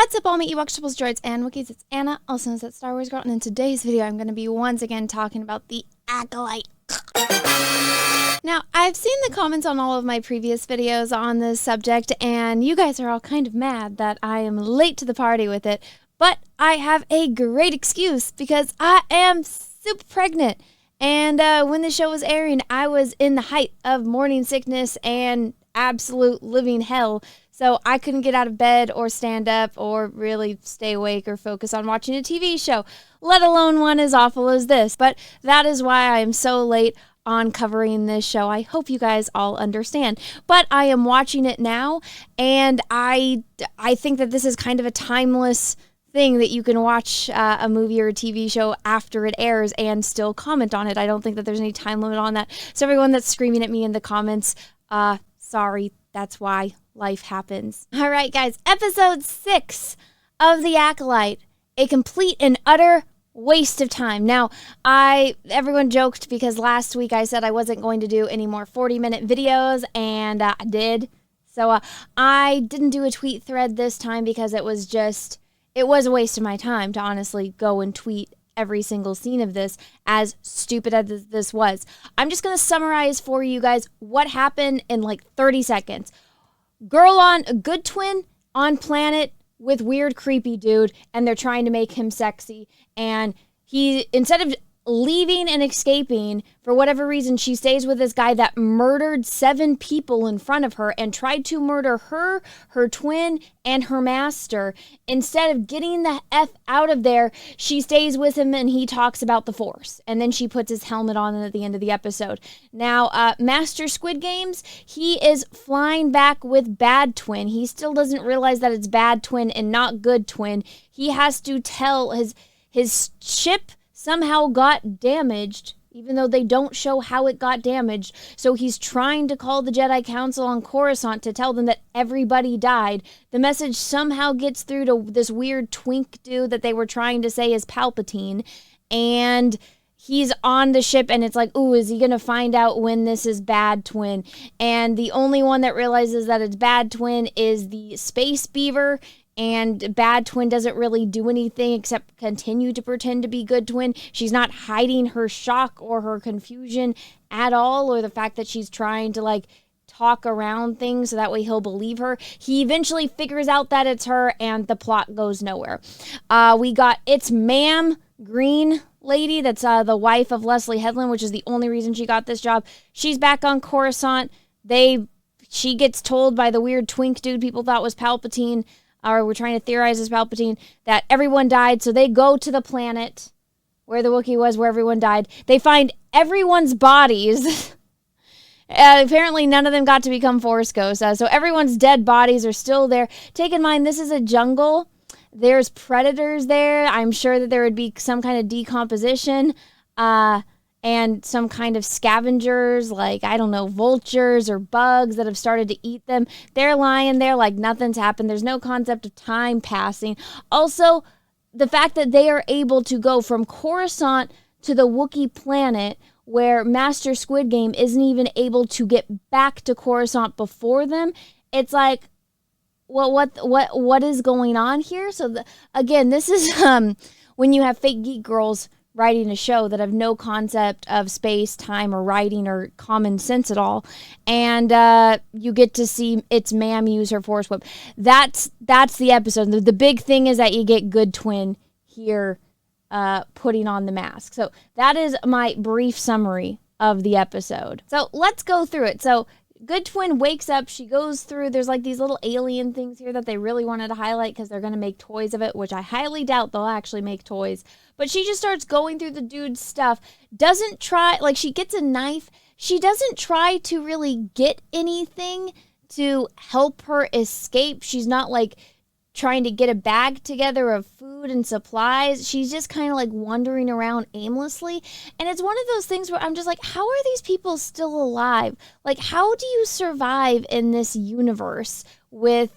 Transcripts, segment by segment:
What's up, all my Ewoks, triples, droids, and Wookiees? It's Anna, also known as That Star Wars Girl, and in today's video, I'm going to be once again talking about the Acolyte. Now, I've seen the comments on all of my previous videos on this subject, and you guys are all kind of mad that I am late to the party with it, but I have a great excuse because I am super pregnant. And when the show was airing, I was in the height of morning sickness and absolute living hell. So I couldn't get out of bed or stand up or really stay awake or focus on watching a TV show, let alone one as awful as this. But that is why I am so late on covering this show. I hope you guys all understand. But I am watching it now, and I think that this is kind of a timeless thing that you can watch a movie or a TV show after it airs and still comment on it. I don't think that there's any time limit on that. So everyone that's screaming at me in the comments, sorry, that's why life happens. All right, guys, episode 6 of The Acolyte, a complete and utter waste of time. Now, everyone joked because last week I said I wasn't going to do any more 40-minute videos, and I did. So I didn't do a tweet thread this time because it was a waste of my time to honestly go and tweet every single scene of this, as stupid as this was. I'm just going to summarize for you guys what happened in like 30 seconds. Girl on a good twin on planet with weird creepy dude, and they're trying to make him sexy, and he, instead of leaving and escaping, for whatever reason, she stays with this guy that murdered 7 people in front of her and tried to murder her, her twin, and her master. Instead of getting the F out of there, she stays with him and he talks about the Force. And then she puts his helmet on at the end of the episode. Now, Master Squid Games, he is flying back with Bad Twin. He still doesn't realize that it's Bad Twin and not Good Twin. He has to tell his ship somehow got damaged, even though they don't show how it got damaged. So he's trying to call the Jedi Council on Coruscant to tell them that everybody died. The message somehow gets through to this weird twink dude that they were trying to say is Palpatine. And he's on the ship, and it's like, ooh, is he going to find out when this is Bad Twin? And the only one that realizes that it's Bad Twin is the Space Beaver. And Bad Twin doesn't really do anything except continue to pretend to be Good Twin. She's not hiding her shock or her confusion at all, or the fact that she's trying to like talk around things so that way he'll believe her. He eventually figures out that it's her, and the plot goes nowhere. We got It's Ma'am Green lady, that's the wife of Leslie Headland, which is the only reason she got this job. She's back on Coruscant. She gets told by the weird twink dude people thought was Palpatine, or we're trying to theorize as Palpatine, that everyone died. So they go to the planet where the Wookiee was, where everyone died. They find everyone's bodies. Apparently none of them got to become Force ghosts. So everyone's dead bodies are still there. Take in mind, this is a jungle. There's predators there. I'm sure that there would be some kind of decomposition. And some kind of scavengers, like, I don't know, vultures or bugs that have started to eat them. They're lying there like nothing's happened. There's no concept of time passing. Also, the fact that they are able to go from Coruscant to the Wookiee planet, where Master Squid Game isn't even able to get back to Coruscant before them, it's like, well, what is going on here? So, again, this is when you have fake geek girls writing a show that have no concept of space, time, or writing, or common sense at all, and you get to see It's Ma'am use her Force whip. That's the episode. The big thing is that you get Good Twin here putting on the mask. So that is my brief summary of the episode. So let's go through it. So Good Twin wakes up, she goes through, there's like these little alien things here that they really wanted to highlight because they're going to make toys of it, which I highly doubt they'll actually make toys. But she just starts going through the dude's stuff, doesn't try, like she gets a knife, she doesn't try to really get anything to help her escape. She's not like trying to get a bag together of food and supplies. She's just kind of like wandering around aimlessly. And it's one of those things where I'm just like, how are these people still alive? Like, how do you survive in this universe with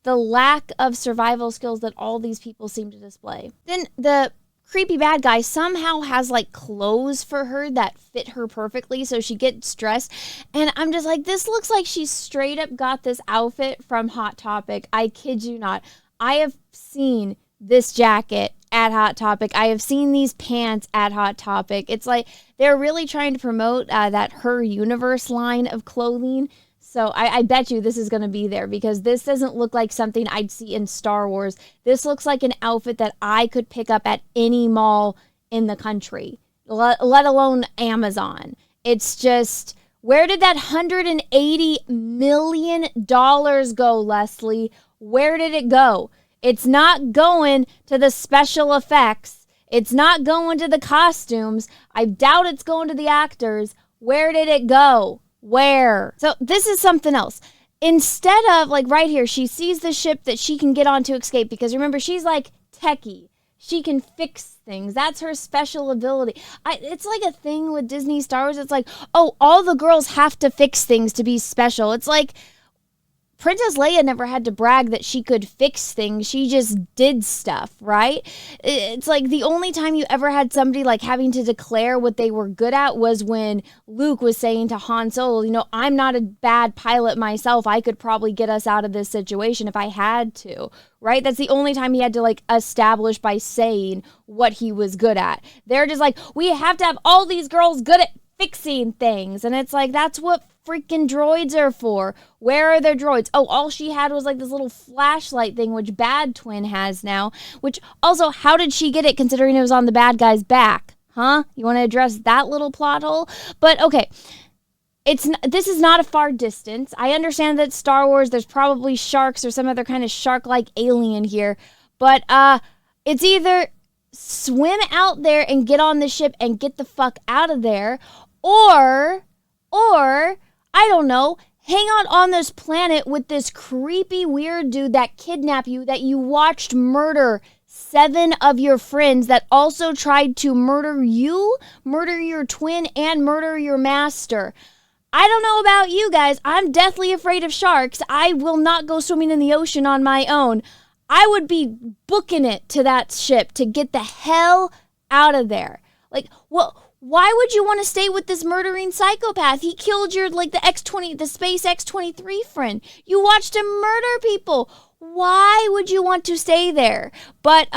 the lack of survival skills that all these people seem to display? Then the creepy bad guy somehow has like clothes for her that fit her perfectly, so she gets dressed, and I'm just like, this looks like she straight up got this outfit from Hot Topic. I kid you not. I have seen this jacket at Hot Topic. I have seen these pants at Hot Topic. It's like they're really trying to promote that Her Universe line of clothing. So I bet you this is going to be there, because this doesn't look like something I'd see in Star Wars. This looks like an outfit that I could pick up at any mall in the country, let alone Amazon. It's just, where did that $180 million go, Leslie? Where did it go? It's not going to the special effects. It's not going to the costumes. I doubt it's going to the actors. Where did it go? Where? So this is something else. Instead of, like right here, she sees the ship that she can get on to escape, because remember, she's like techie. She can fix things. That's her special ability. It's like a thing with Disney Star Wars. It's like, oh, all the girls have to fix things to be special. It's like Princess Leia never had to brag that she could fix things. She just did stuff, right? It's like the only time you ever had somebody like having to declare what they were good at was when Luke was saying to Han Solo, you know, I'm not a bad pilot myself. I could probably get us out of this situation if I had to, right? That's the only time he had to like establish by saying what he was good at. They're just like, we have to have all these girls good at fixing things. And it's like, that's what freaking droids are for. Where are their droids? Oh, all she had was like this little flashlight thing, which Bad Twin has now. Which also, how did she get it considering it was on the bad guy's back? Huh? You want to address that little plot hole? But okay, this is not a far distance. I understand that Star Wars, there's probably sharks or some other kind of shark-like alien here. But it's either swim out there and get on the ship and get the fuck out of there, or I don't know, hang out on this planet with this creepy weird dude that kidnapped you, that you watched murder 7 of your friends, that also tried to murder you, murder your twin, and murder your master. I don't know about you guys. I'm deathly afraid of sharks. I will not go swimming in the ocean on my own. I would be booking it to that ship to get the hell out of there. Like, well, why would you want to stay with this murdering psychopath? He killed your, like, the Space X-23 friend. You watched him murder people. Why would you want to stay there? But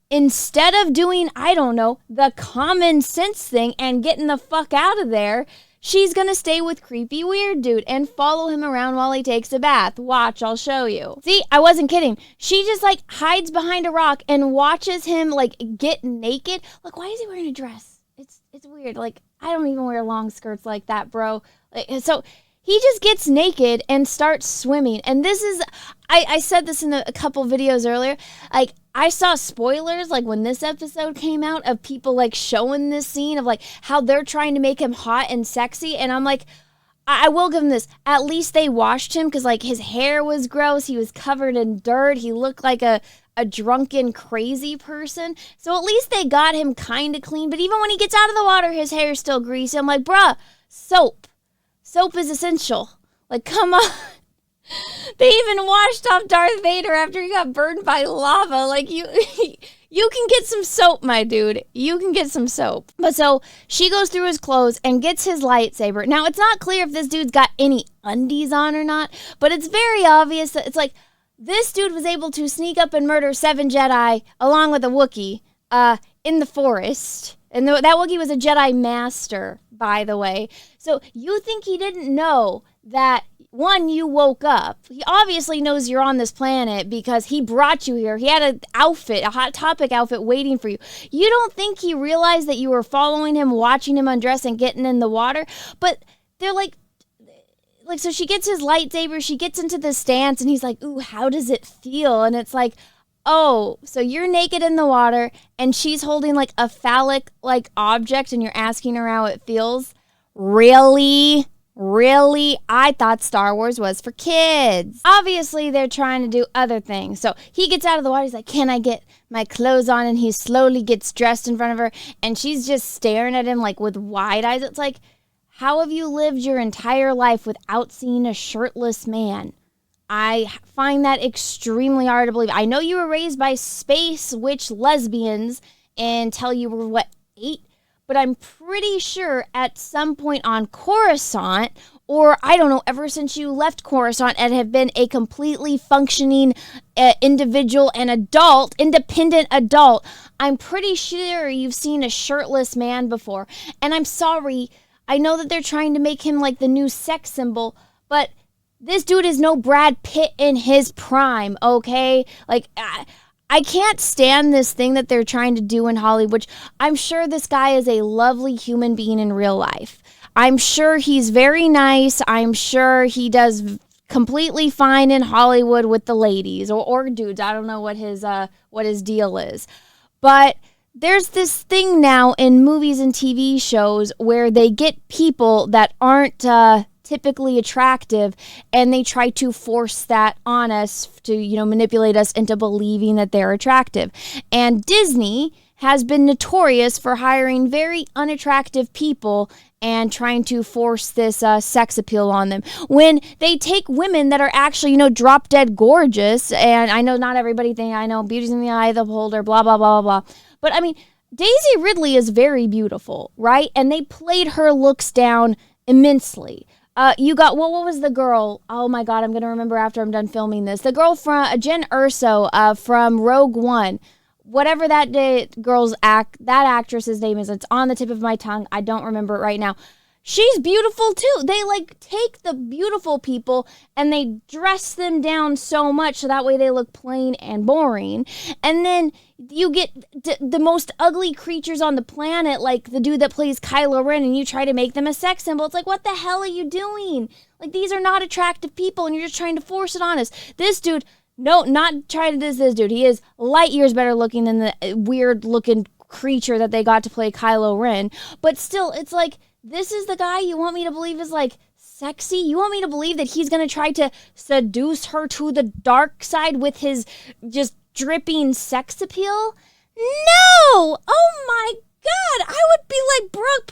instead of doing, I don't know, the common sense thing and getting the fuck out of there, she's going to stay with creepy weird dude and follow him around while he takes a bath. Watch, I'll show you. See, I wasn't kidding. She just like hides behind a rock and watches him like get naked. Like, why is he wearing a dress? It's weird. Like, I don't even wear long skirts like that, bro. Like, so he just gets naked and starts swimming. And this is, I said this in a couple videos earlier. Like, I saw spoilers, like, when this episode came out, of people, like, showing this scene of, like, how they're trying to make him hot and sexy. And I'm like, I will give him this. At least they washed him, because, like, his hair was gross. He was covered in dirt. He looked like a drunken, crazy person. So at least they got him kind of clean. But even when he gets out of the water, his hair's still greasy. I'm like, bruh, soap. Soap is essential. Like, come on. They even washed off Darth Vader after he got burned by lava. Like, you can get some soap, my dude. You can get some soap. But so she goes through his clothes and gets his lightsaber. Now, it's not clear if this dude's got any undies on or not, but it's very obvious that it's like, this dude was able to sneak up and murder 7 Jedi along with a Wookiee in the forest. And that Wookiee was a Jedi master, by the way. So you think he didn't know that, one, you woke up. He obviously knows you're on this planet because he brought you here. He had an outfit, a Hot Topic outfit waiting for you. You don't think he realized that you were following him, watching him undress and getting in the water? But they're like, so she gets his lightsaber, she gets into the stance, and he's like, ooh, how does it feel? And it's like, oh, so you're naked in the water, and she's holding, like, a phallic-like object, and you're asking her how it feels? Really? Really? I thought Star Wars was for kids. Obviously, they're trying to do other things. So he gets out of the water, he's like, can I get my clothes on? And he slowly gets dressed in front of her, and she's just staring at him, like, with wide eyes. It's like, how have you lived your entire life without seeing a shirtless man? I find that extremely hard to believe. I know you were raised by space witch lesbians until you were, 8? But I'm pretty sure at some point on Coruscant or I don't know, ever since you left Coruscant and have been a completely functioning individual and independent adult, I'm pretty sure you've seen a shirtless man before. And I'm sorry, I know that they're trying to make him like the new sex symbol, but this dude is no Brad Pitt in his prime, okay? Like, I can't stand this thing that they're trying to do in Hollywood, which I'm sure this guy is a lovely human being in real life. I'm sure he's very nice. I'm sure he does completely fine in Hollywood with the ladies or dudes. I don't know what his deal is. But there's this thing now in movies and TV shows where they get people that aren't typically attractive and they try to force that on us to, manipulate us into believing that they're attractive. And Disney has been notorious for hiring very unattractive people and trying to force this sex appeal on them. When they take women that are actually, drop dead gorgeous, and I know not everybody thinks, I know beauty's in the eye of the beholder, blah, blah, blah, blah, blah. But I mean, Daisy Ridley is very beautiful, right? And they played her looks down immensely. You got, what was the girl? Oh my God, I'm going to remember after I'm done filming this. The girl from Jen Erso from Rogue One. Whatever that that actress's name is, it's on the tip of my tongue. I don't remember it right now. She's beautiful too. They take the beautiful people and they dress them down so much so that way they look plain and boring. And then you get the most ugly creatures on the planet, like the dude that plays Kylo Ren, and you try to make them a sex symbol. It's like, what the hell are you doing? Like, these are not attractive people and you're just trying to force it on us. This dude... No, not trying to diss this dude. He is light years better looking than the weird looking creature that they got to play Kylo Ren. But still, it's like, this is the guy you want me to believe is like sexy? You want me to believe that he's going to try to seduce her to the dark side with his just dripping sex appeal? No! Oh my God! I would be like, Brooke,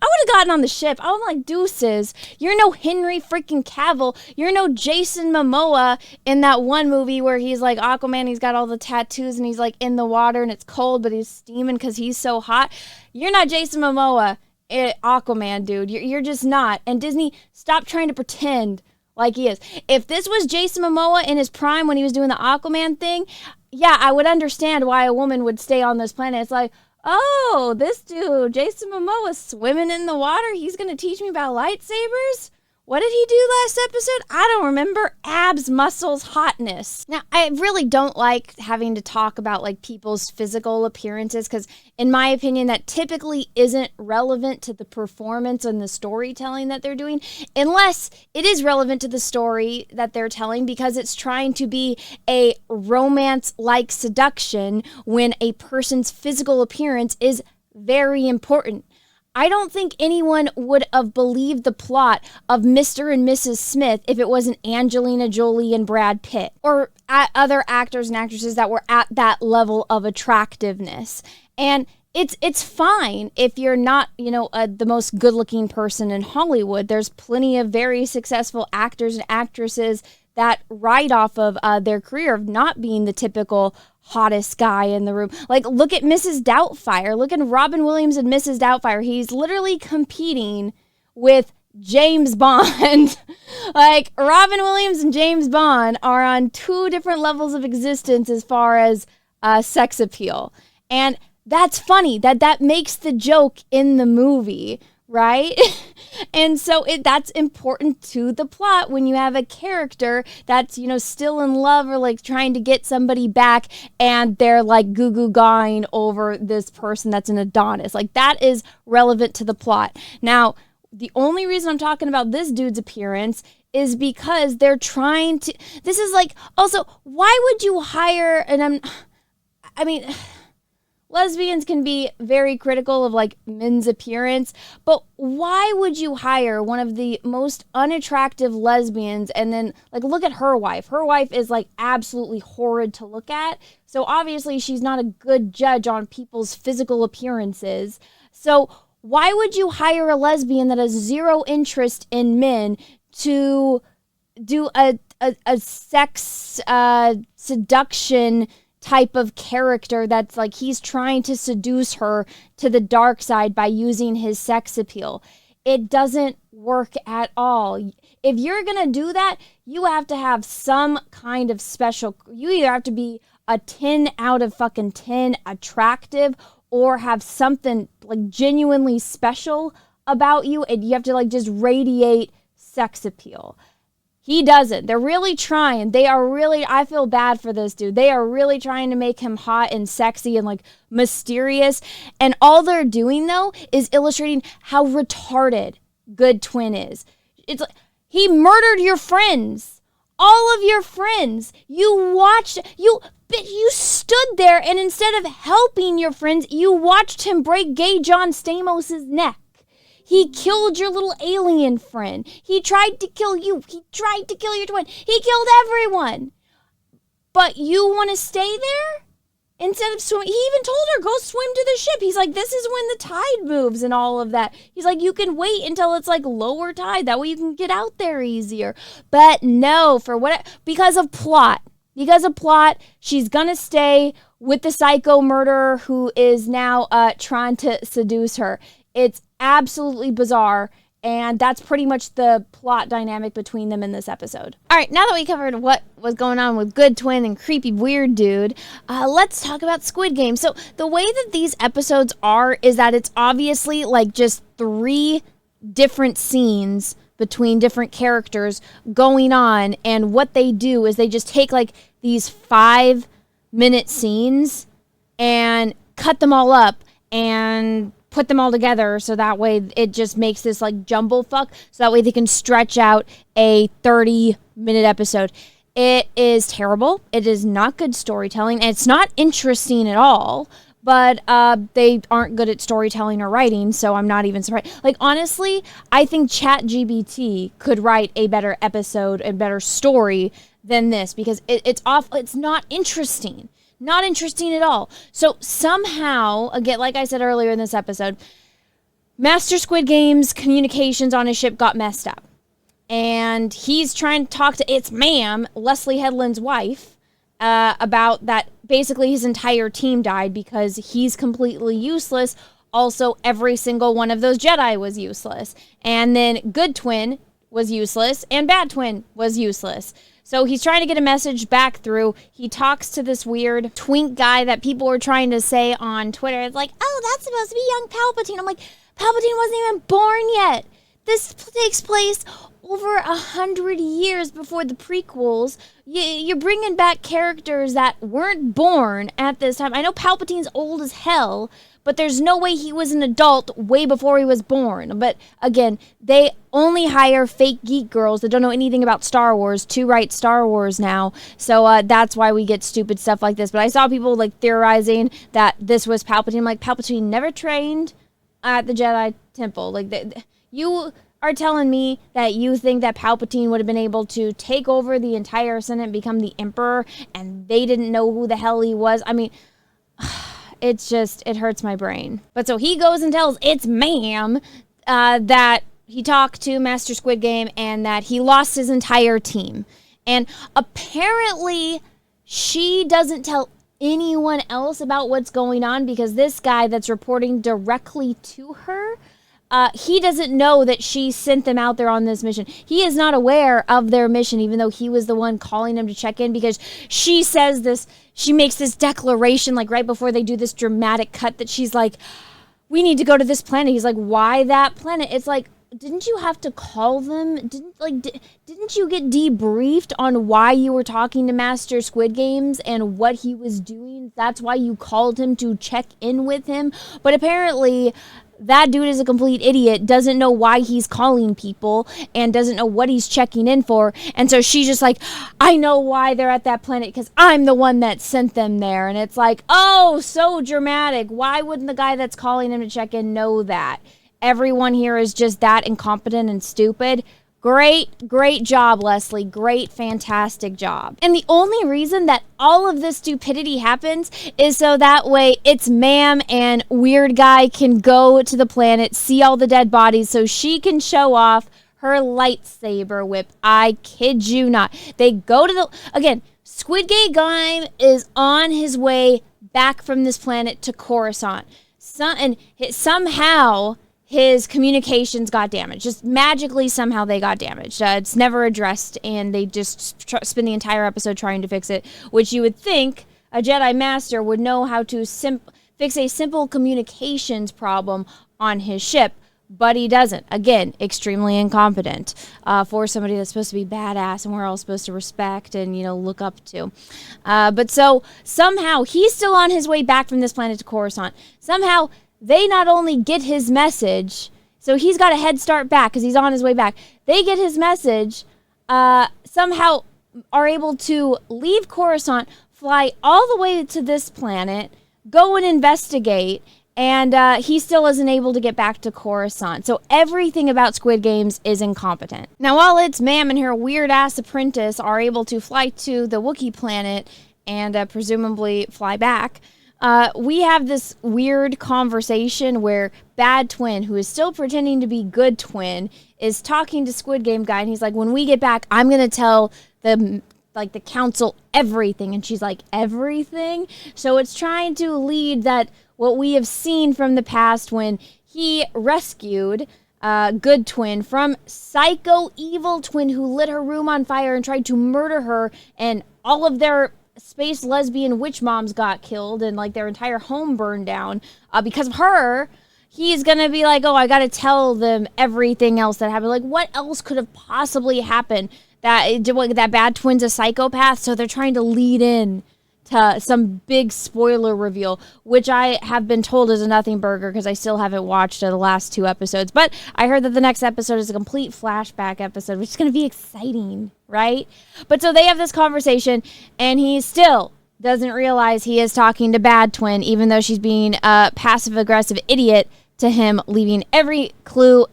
I would have gotten on the ship. I was like, deuces. You're no Henry freaking Cavill. You're no Jason Momoa in that one movie where he's like Aquaman. He's got all the tattoos and he's like in the water and it's cold, but he's steaming because he's so hot. You're not Jason Momoa, Aquaman, dude. You're just not. And Disney, stop trying to pretend like he is. If this was Jason Momoa in his prime when he was doing the Aquaman thing, yeah, I would understand why a woman would stay on this planet. It's like, oh, this dude, Jason Momoa, swimming in the water. He's going to teach me about lightsabers? What did he do last episode? I don't remember. Abs, muscles, hotness. Now, I really don't like having to talk about like people's physical appearances because in my opinion, that typically isn't relevant to the performance and the storytelling that they're doing, unless it is relevant to the story that they're telling because it's trying to be a romance-like seduction when a person's physical appearance is very important. I don't think anyone would have believed the plot of Mr. and Mrs. Smith if it wasn't Angelina Jolie and Brad Pitt or other actors and actresses that were at that level of attractiveness. And it's fine if you're not, the most good-looking person in Hollywood. There's plenty of very successful actors and actresses that ride off of their career of not being the typical hottest guy in the room. Like, look at Mrs. Doubtfire. Look at Robin Williams and Mrs. Doubtfire. He's literally competing with James Bond. Like, Robin Williams and James Bond are on two different levels of existence as far as sex appeal. And that's funny. That makes the joke in the movie, right? And so that's important to the plot when you have a character that's, still in love or like trying to get somebody back and they're like goo-goo gawing over this person that's an Adonis. Like, that is relevant to the plot. Now, the only reason I'm talking about this dude's appearance is because they're trying to, this is like, also, why would you hire, lesbians can be very critical of like men's appearance, but why would you hire one of the most unattractive lesbians and then like look at her wife? Her wife is like absolutely horrid to look at. So obviously she's not a good judge on people's physical appearances. So why would you hire a lesbian that has zero interest in men to do a sex seduction type of character that's like he's trying to seduce her to the dark side by using his sex appeal? It doesn't work at all. If you're going to do that, you have to have some kind of special, you either have to be a 10 out of fucking 10 attractive or have something like genuinely special about you, and you have to like just radiate sex appeal. He doesn't. They're really trying. They are really, I feel bad for this dude. They are really trying to make him hot and sexy and like mysterious. And all they're doing though is illustrating how retarded Good Twin is. It's like, he murdered your friends. All of your friends. You watched, you stood there, and instead of helping your friends, you watched him break gay John Stamos' neck. He killed your little alien friend. He tried to kill you. He tried to kill your twin. He killed everyone. But you want to stay there? Instead of swimming, he even told her, go swim to the ship. He's like, this is when the tide moves and all of that. He's like, you can wait until it's like lower tide. That way you can get out there easier. But no, because of plot. Because of plot, she's going to stay with the psycho murderer who is now trying to seduce her. It's absolutely bizarre, and that's pretty much the plot dynamic between them in this episode. All right, now that we covered what was going on with Good Twin and creepy weird dude, let's talk about Squid Game. So the way that these episodes are is that it's obviously like just 3 different scenes between different characters going on, and what they do is they just take like these 5-minute scenes and cut them all up and put them all together, so that way it just makes this like jumble fuck, so that way they can stretch out a 30-minute episode. It is terrible. It is not good storytelling, and it's not interesting at all. But they aren't good at storytelling or writing, so I'm not even surprised. Like, honestly, I think ChatGPT could write a better episode, a better story than this, because it's not interesting. Not interesting at all. So somehow, again, like I said earlier in this episode, Master Squid Game's communications on his ship got messed up. And he's trying to talk to its ma'am, Leslie Headland's wife, about that basically his entire team died because he's completely useless. Also, every single one of those Jedi was useless. And then Good Twin was useless and Bad Twin was useless. So he's trying to get a message back through. He talks to this weird twink guy that people were trying to say on Twitter. It's like, oh, that's supposed to be young Palpatine. I'm like, Palpatine wasn't even born yet. This takes place over 100 years before the prequels. You're bringing back characters that weren't born at this time. I know Palpatine's old as hell, but there's no way he was an adult way before he was born. But again, they only hire fake geek girls that don't know anything about Star Wars to write Star Wars now. So that's why we get stupid stuff like this. But I saw people like theorizing that this was Palpatine. I'm like, Palpatine never trained at the Jedi Temple. Like, you are telling me that you think that Palpatine would have been able to take over the entire Senate and become the Emperor, and they didn't know who the hell he was? I mean, it hurts my brain. But so he goes and tells its ma'am that he talked to Master Squid Game and that he lost his entire team. And apparently she doesn't tell anyone else about what's going on, because this guy that's reporting directly to her, he doesn't know that she sent them out there on this mission. He is not aware of their mission, even though he was the one calling them to check in, because she says this, she makes this declaration like right before they do this dramatic cut that she's like, we need to go to this planet. He's like, why that planet? It's like, didn't you have to call them? Didn't you get debriefed on why you were talking to Master Squid Games and what he was doing? That's why you called him to check in with him. But apparently that dude is a complete idiot, doesn't know why he's calling people, and doesn't know what he's checking in for. And so she's just like, I know why they're at that planet, because I'm the one that sent them there. And it's like, oh, so dramatic. Why wouldn't the guy that's calling him to check in know that? Everyone here is just that incompetent and stupid. Great job, Leslie. Great, fantastic job. And the only reason that all of this stupidity happens is so that way its ma'am and weird guy can go to the planet, see all the dead bodies, so she can show off her lightsaber whip. I kid you not. They go to again, Squid Game is on his way back from this planet to Coruscant. Somehow his communications got damaged. Just magically, somehow they got damaged. It's never addressed, and they just spend the entire episode trying to fix it, which you would think a Jedi Master would know how to fix a simple communications problem on his ship, but he doesn't. Again, extremely incompetent for somebody that's supposed to be badass and we're all supposed to respect and, look up to. But so somehow he's still on his way back from this planet to Coruscant. Somehow they not only get his message, so he's got a head start back because he's on his way back. They get his message, somehow are able to leave Coruscant, fly all the way to this planet, go and investigate, and he still isn't able to get back to Coruscant. So everything about Squid Games is incompetent. Now, while its ma'am and her weird-ass apprentice are able to fly to the Wookiee planet and presumably fly back, we have this weird conversation where Bad Twin, who is still pretending to be Good Twin, is talking to Squid Game Guy, and he's like, when we get back, I'm going to tell the council everything. And she's like, everything? So it's trying to lead that what we have seen from the past when he rescued Good Twin from Psycho Evil Twin, who lit her room on fire and tried to murder her, and all of their space lesbian witch moms got killed and their entire home burned down because of her. He's gonna be like, oh, I gotta tell them everything else that happened. What else could have possibly happened? That Bad Twin's a psychopath, so they're trying to lead in to some big spoiler reveal, which I have been told is a nothing burger because I still haven't watched the last 2 episodes. But I heard that the next episode is a complete flashback episode, which is going to be exciting, right? But so they have this conversation, and he still doesn't realize he is talking to Bad Twin, even though she's being a passive-aggressive idiot to him, leaving every clue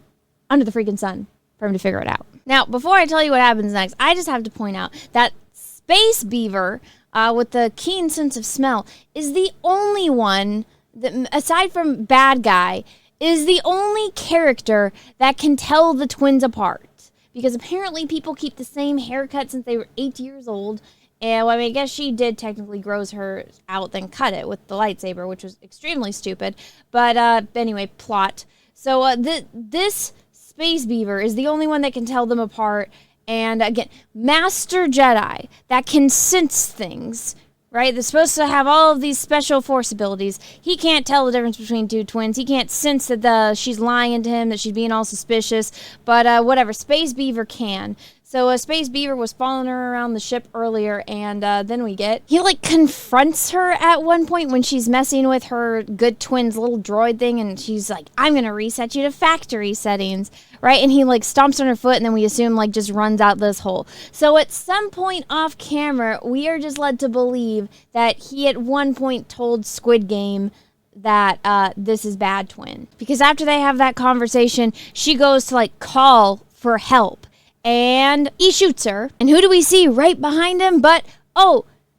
under the freaking sun for him to figure it out. Now, before I tell you what happens next, I just have to point out that Space Beaver, with the keen sense of smell, is the only one that, aside from Bad Guy, is the only character that can tell the twins apart. Because apparently people keep the same haircut since they were 8 years old. And I guess she did technically grows her out, then cut it with the lightsaber, which was extremely stupid. But anyway, plot. So this Space Beaver is the only one that can tell them apart. And again, Master Jedi that can sense things, right? They're supposed to have all of these special force abilities. He can't tell the difference between 2 twins. He can't sense that she's lying to him, that she's being all suspicious. But whatever, Space Beaver can. So Space Beaver was following her around the ship earlier, and then he confronts her at one point when she's messing with her Good Twin's little droid thing, and she's like, I'm gonna reset you to factory settings, right? And he stomps on her foot, and then we assume just runs out this hole. So at some point off camera, we are just led to believe that he at one point told Squid Game that this is Bad Twin. Because after they have that conversation, she goes to call for help. And he shoots her. And who do we see right behind him? But,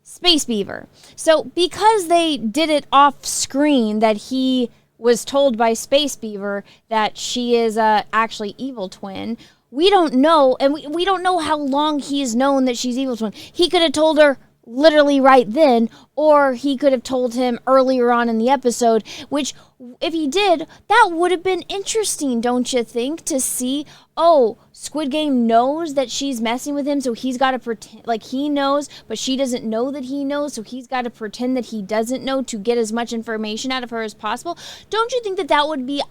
Space Beaver. So because they did it off screen that he was told by Space Beaver that she is actually Evil Twin, we don't know. And we don't know how long he's known that she's Evil Twin. He could have told her literally right then, or he could have told him earlier on in the episode, which if he did, that would have been interesting, don't you think, to see, Squid Game knows that she's messing with him, so he's got to pretend he knows, but she doesn't know that he knows, so he's got to pretend that he doesn't know to get as much information out of her as possible. Don't you think that would be,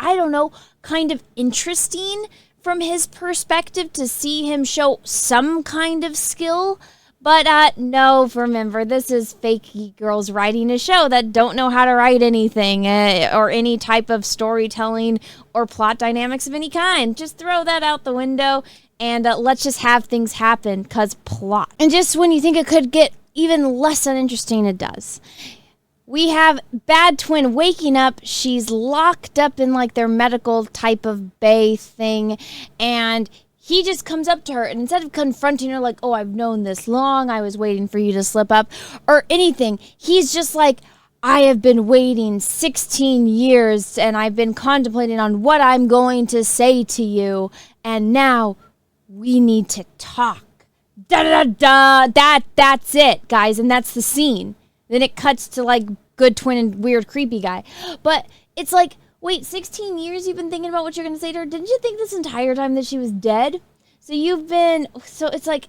kind of interesting from his perspective to see him show some kind of skill? But no, remember, this is fake girls writing a show that don't know how to write anything or any type of storytelling or plot dynamics of any kind. Just throw that out the window and let's just have things happen because plot. And just when you think it could get even less uninteresting, it does. We have Bad Twin waking up. She's locked up in their medical type of bay thing, and he just comes up to her, and instead of confronting her I've known this long, I was waiting for you to slip up, or anything, he's just I have been waiting 16 years, and I've been contemplating on what I'm going to say to you, and now we need to talk. Da-da-da-da! That's it, guys, and that's the scene. Then it cuts to Good Twin and weird creepy guy. But it's wait, 16 years you've been thinking about what you're going to say to her? Didn't you think this entire time that she was dead? So it's like,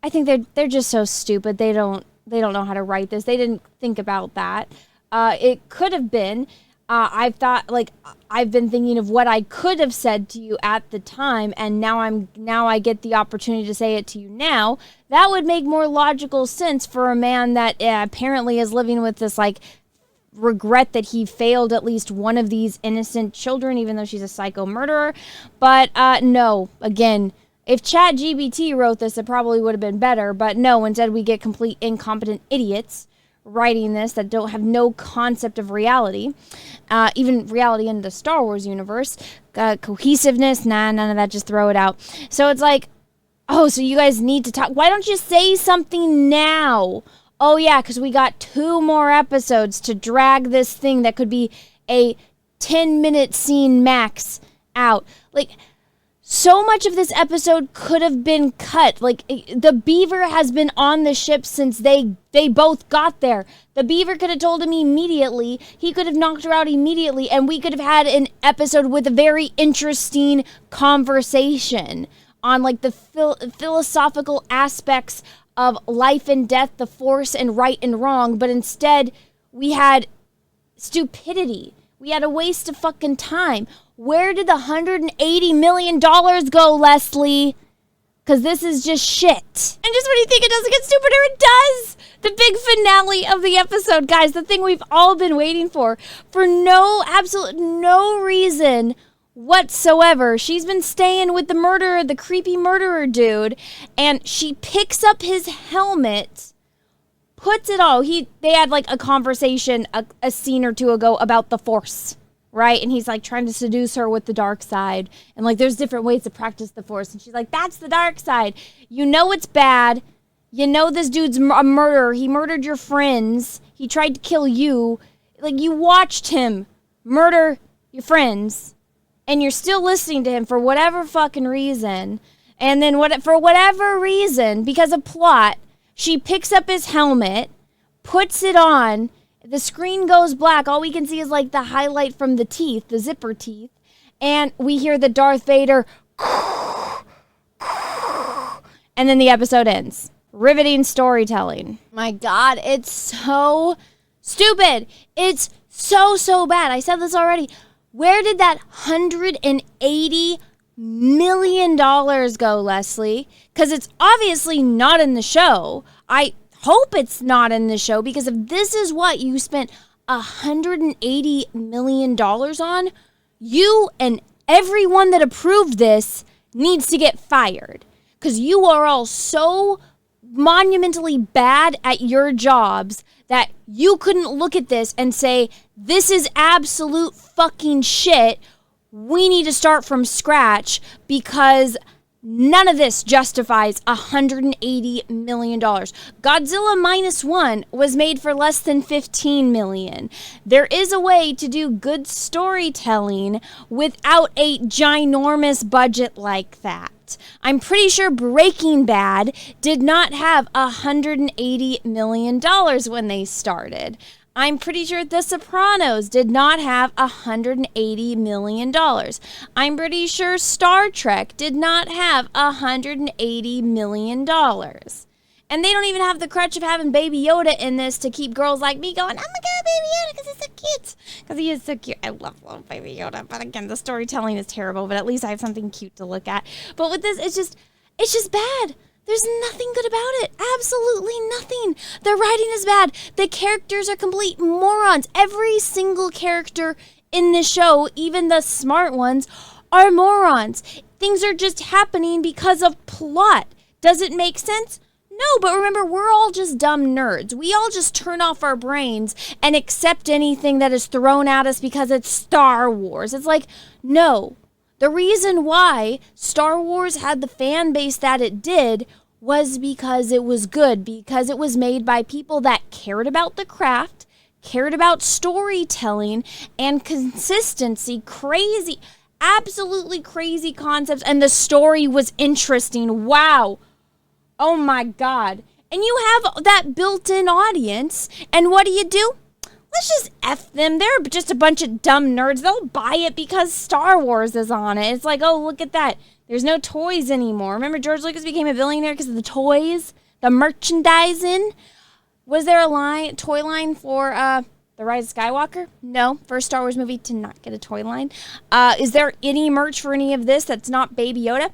I think they're just so stupid. They don't know how to write this. They didn't think about that. It could have been, I've been thinking of what I could have said to you at the time, and now I get the opportunity to say it to you now. That would make more logical sense for a man that apparently is living with this, like, regret that he failed at least one of these innocent children, even though she's a psycho murderer. But no, again, if ChatGPT wrote this, it probably would have been better. But no, instead we get complete incompetent idiots writing this that don't have no concept of reality, even reality in the Star Wars universe. Cohesiveness, none of that, just throw it out. So it's like, oh, so you guys need to talk. Why don't you say something now? Oh yeah, because we got 2 more episodes to drag this thing that could be a 10-minute scene max out. Like, so much of this episode could have been cut. Like, the Beaver has been on the ship since they both got there. The Beaver could have told him immediately. He could have knocked her out immediately, and we could have had an episode with a very interesting conversation on, like, the philosophical aspects of life and death, the Force, and right and wrong. But instead, we had stupidity. We had a waste of fucking time. Where did the $180 million go, Leslie? Because this is just shit. And just when you think it doesn't get stupider, it does. The big finale of the episode, guys. The thing we've all been waiting for absolute no reason whatsoever. She's been staying with the murderer, the creepy murderer dude. And she picks up his helmet, puts it all. They had like a conversation a scene or two ago about the Force. Right? And he's like trying to seduce her with the dark side. And like, there's different ways to practice the Force. And she's like, that's the dark side. You know it's bad. You know this dude's a murderer. He murdered your friends. He tried to kill you. Like, you watched him murder your friends. And you're still listening to him for whatever fucking reason. And then for whatever reason, because of plot, she picks up his helmet, puts it on. The screen goes black. All we can see is like the highlight from the teeth, the zipper teeth. And we hear the Darth Vader. And then the episode ends. Riveting storytelling. My God, it's so stupid. It's so bad. I said this already. Where did that $180 million go, Leslie? Because it's obviously not in the show. I hope it's not in the show, because if this is what you spent $180 million on, you and everyone that approved this needs to get fired, because you are all so monumentally bad at your jobs that you couldn't look at this and say, this is absolute fucking shit. We need to start from scratch, because none of this justifies $180 million. Godzilla Minus One was made for less than $15 million. There is a way to do good storytelling without a ginormous budget like that. I'm pretty sure Breaking Bad did not have $180 million when they started. I'm pretty sure The Sopranos did not have $180 million. I'm pretty sure Star Trek did not have $180 million. And they don't even have the crutch of having Baby Yoda in this to keep girls like me going, oh my God, Baby Yoda, because he's so cute. Because he is so cute. I love little Baby Yoda. But again, the storytelling is terrible, but at least I have something cute to look at. But with this, it's just bad. There's nothing good about it. Absolutely nothing. The writing is bad. The characters are complete morons. Every single character in the show, even the smart ones, are morons. Things are just happening because of plot. Does it make sense? No, but remember, we're all just dumb nerds. We all just turn off our brains and accept anything that is thrown at us because it's Star Wars. It's like, no. The reason why Star Wars had the fan base that it did was because it was good, because it was made by people that cared about the craft, cared about storytelling and consistency, absolutely crazy concepts, and the story was interesting. Wow. Oh my God. And you have that built-in audience, and what do? let's just F them. They're just a bunch of dumb nerds. They'll buy it because Star Wars is on it. It's like, oh, look at that. There's no toys anymore. Remember George Lucas became a billionaire because of the toys? The merchandising? Was there a toy line for The Rise of Skywalker? No. First Star Wars movie to not get a toy line. Is there any merch for any of this that's not Baby Yoda?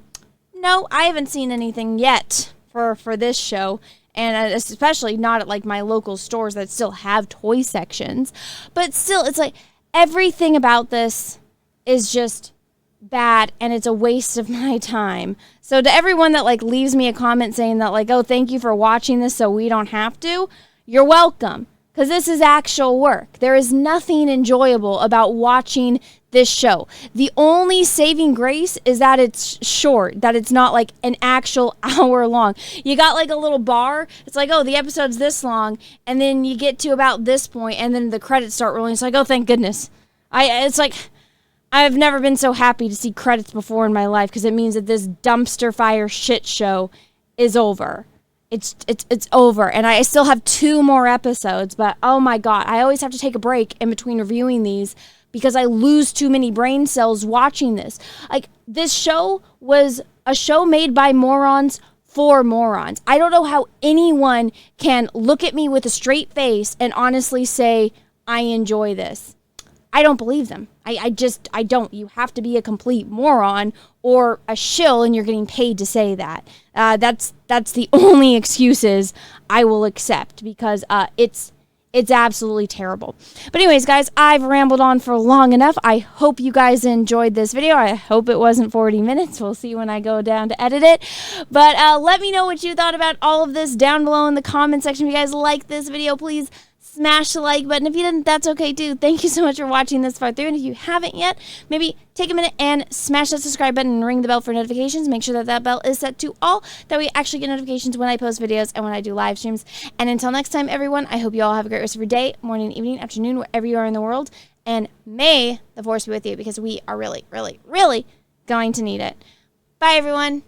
No, I haven't seen anything yet for this show. And especially not at like my local stores that still have toy sections. But still, it's like everything about this is just bad and it's a waste of my time. So to everyone that like leaves me a comment saying that like, oh, thank you for watching this so we don't have to, you're welcome. Because this is actual work. There is nothing enjoyable about watching this show. The only saving grace is that it's short, that it's not like an actual hour long. You got like a little bar. It's like, oh, the episode's this long. And then you get to about this point and then the credits start rolling. It's like, oh, thank goodness. It's like, I've never been so happy to see credits before in my life because it means that this dumpster fire shit show is over. It's over, and I still have 2 more episodes, but oh my god, I always have to take a break in between reviewing these because I lose too many brain cells watching this. Like, this show was a show made by morons for morons. I don't know how anyone can look at me with a straight face and honestly say, I enjoy this. I don't believe them. I don't. You have to be a complete moron or a shill and you're getting paid to say that. That's the only excuses I will accept because it's absolutely terrible. But anyways, guys, I've rambled on for long enough. I hope you guys enjoyed this video. I hope it wasn't 40 minutes. We'll see when I go down to edit it. But let me know what you thought about all of this down below in the comment section. If you guys like this video, please smash the like button. If you didn't, that's okay too. Thank you so much for watching this far through. And if you haven't yet, maybe take a minute and smash that subscribe button and ring the bell for notifications. Make sure that bell is set to all. That way you actually get notifications when I post videos and when I do live streams. And until next time, everyone, I hope you all have a great rest of your day, morning, evening, afternoon, wherever you are in the world. And may the Force be with you because we are really, really, really going to need it. Bye, everyone.